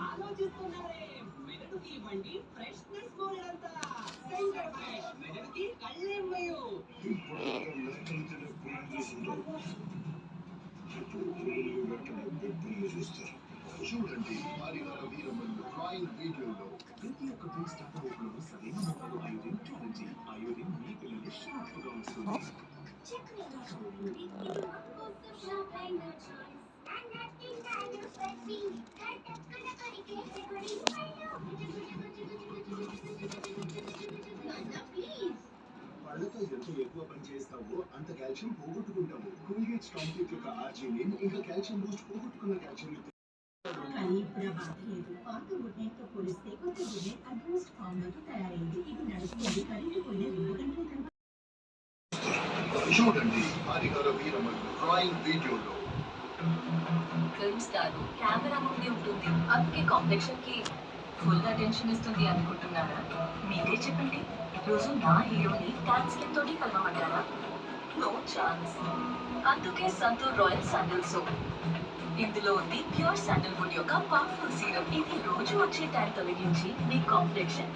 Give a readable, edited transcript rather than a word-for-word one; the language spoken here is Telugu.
ఆలోచిస్తున్నారే మెదడుకి ఇవ్వండి ఫ్రెష్నెస్ బోలెడంతా సెంటర్ ఫ్రెష్ మెదడుకి కళ్ళేం వేయు చూడండి హరిహర వీరమల్లు డ్రాయింగ్ వీడియోలో ప్రతి ఒక్క టీ స్టార్ట్ అవ్వడంలో సరైన మొత్తంలో అయోడిన్ చూడండి అయోడిన్ మీ పిల్లల్ని షార్ప్గా ఉంచుతుంది. పళ్ళతో ఎంత ఎక్కువ పని చేస్తావో అంత కాల్షియం పోగొట్టుకుంటావు. కోల్గేట్ స్ట్రాంగ్ టీత్ యొక్క ఆర్జినిన్ ఇంకా కాల్షియం బూస్ట్ పోగొట్టుకున్న కాల్షియం కానీ ఇప్పుడు ఆ బాధ లేదు. పాత గుడ్నెట్తో పోలిస్తే కొత్త గుడ్నెట్ అడ్వాన్స్డ్ ఫామ్ లోకి తయారైంది. ఇది నడుస్తుంది కరెంటు పోయిన 2 గంటల తర్వాత. చూడండి హరిహర వీరమల్లు డ్రాయింగ్ వీడియోలో ఫిల్మ్ స్టార్ కెమెరా ముందే ఉంటుంది, అందుకే కాంప్లెక్షన్ కి ఫుల్ అటెన్షన్ ఇస్తుంది అనుకుంటున్నారా? మీరే చెప్పండి, రోజు నా హీరోని డాన్స్ స్కిన్ తోటి కలవమంటారా? No chance. అందుకే సంతూర్ రాయల్ శాండిల్ సోప్. ఇందులో ఉంది ప్యూర్ శాండిల్వుడ్ యొక్క పవర్ఫుల్ సీరం. ఇది రోజు వచ్చే ట్యాన్ తొలగించి మీ కాంప్లెక్షన్